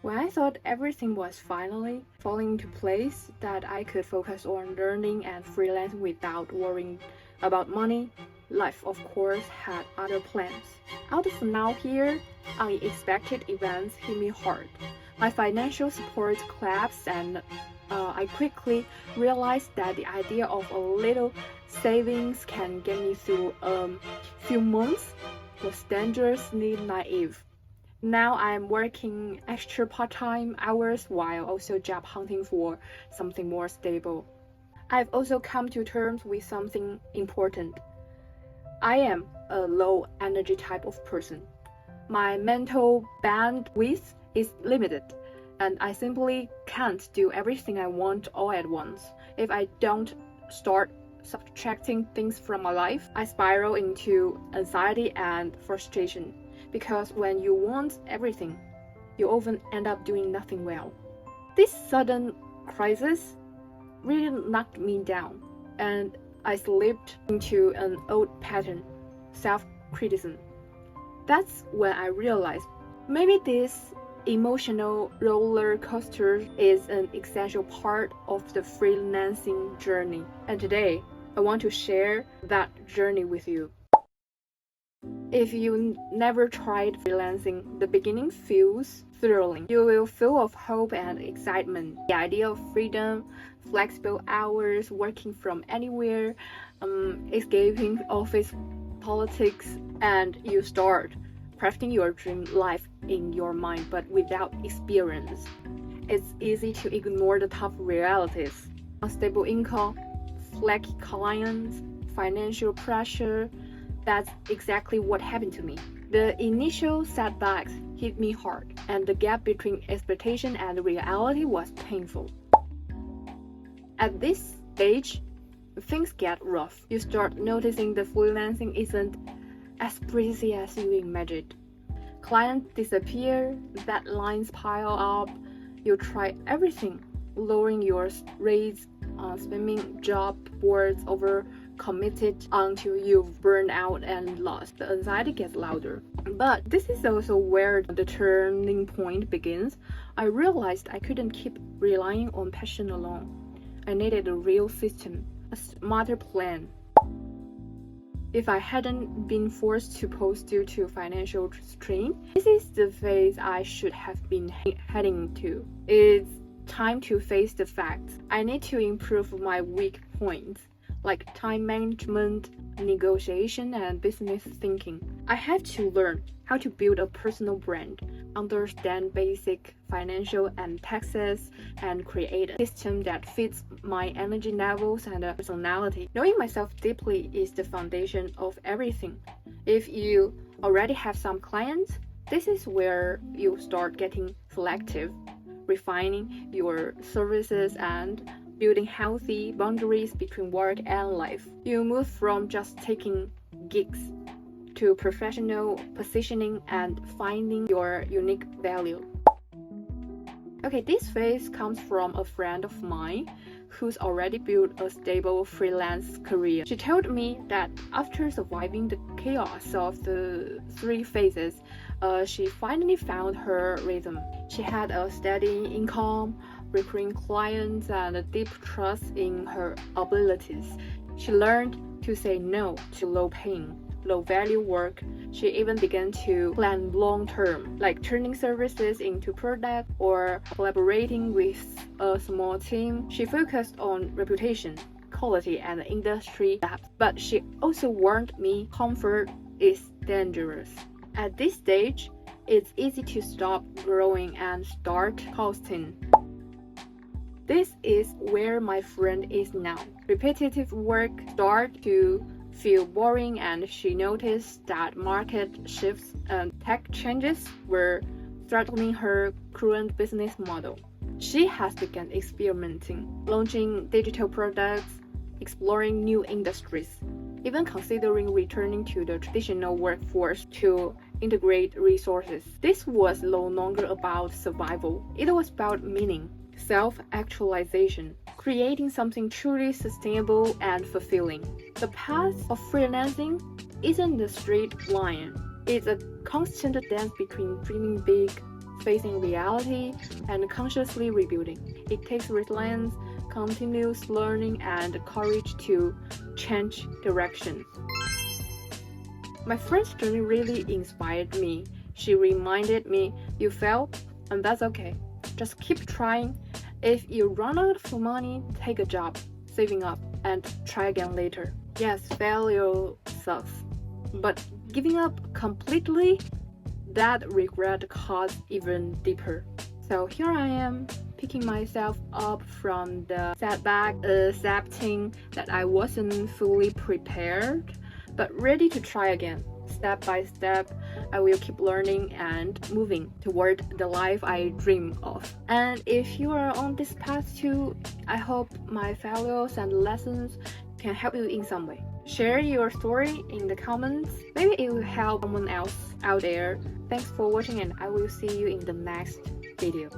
When I thought everything was finally falling into place, that I could focus on learning and freelancing without worrying about money, life of course had other plans. Out of nowhere, unexpected events hit me hard. My financial support collapsed, and I quickly realized that the idea of a little savings can get me through a few months was dangerously naive. Now I'm working extra part-time hours while also job hunting for something more stable. I've also come to terms with something important. I am a low energy type of person. My mental bandwidth is limited, and I simply can't do everything I want all at once. If I don't start subtracting things from my life, I spiral into anxiety and frustration. Because when you want everything, you often end up doing nothing well. This sudden crisis really knocked me down, and I slipped into an old pattern, self-criticism. That's when I realized maybe this emotional roller coaster is an essential part of the freelancing journey. And today, I want to share that journey with you. If you never tried freelancing, the beginning feels thrilling. You will full of hope and excitement. The idea of freedom, flexible hours, working from anywhere, escaping office politics, and you start crafting your dream life in your mind, but without experience. It's easy to ignore the tough realities. Unstable income, flaky clients, financial pressure. That's exactly what happened to me. The initial setbacks hit me hard, and the gap between expectation and reality was painful. At this stage, things get rough. You start noticing the freelancing isn't as breezy as you imagined. Clients disappear, deadlines pile up, you try everything, lowering your rates, spamming job boards over committed until you've burned out and lost. The anxiety gets louder. But this is also where the turning point begins. I realized I couldn't keep relying on passion alone. I needed a real system, a smarter plan. If I hadn't been forced to pause due to financial strain, this is the phase I should have been heading to. It's time to face the facts. I need to improve my weak points, like time management, negotiation, and business thinking. I have to learn how to build a personal brand, understand basic financial and taxes, and create a system that fits my energy levels and personality. Knowing myself deeply is the foundation of everything. If you already have some clients, this is where you start getting selective, refining your services and building healthy boundaries between work and life. You move from just taking gigs to professional positioning and finding your unique value. Okay, this phase comes from a friend of mine who's already built a stable freelance career. She told me that after surviving the chaos of the three phases, she finally found her rhythm. She had a steady income, recurring clients, and a deep trust in her abilities. She learned to say no to low-paying, low-value work. She even began to plan long-term, like turning services into products or collaborating with a small team. She focused on reputation, quality, and industry depth. But she also warned me comfort is dangerous. At this stage, it's easy to stop growing and start costing. This is where my friend is now. Repetitive work started to feel boring, and she noticed that market shifts and tech changes were threatening her current business model. She has begun experimenting, launching digital products, exploring new industries, even considering returning to the traditional workforce to integrate resources. This was no longer about survival, it was about meaning, self-actualization, creating something truly sustainable and fulfilling. The path of freelancing isn't a straight line. It's a constant dance between dreaming big, facing reality, and consciously rebuilding. It takes resilience, continuous learning, and courage to change direction. My friend's journey really inspired me. She reminded me, you fail, and that's okay. Just keep trying. If you run out of money, take a job, saving up, and try again later. Yes, failure sucks, but giving up completely, that regret caused even deeper. So here I am, picking myself up from the setback, accepting that I wasn't fully prepared, but ready to try again. Step by step, I will keep learning and moving toward the life I dream of. And if you are on this path too, I hope my failures and lessons can help you in some way. Share your story in the comments. Maybe it will help someone else out there. Thanks for watching, and I will see you in the next video.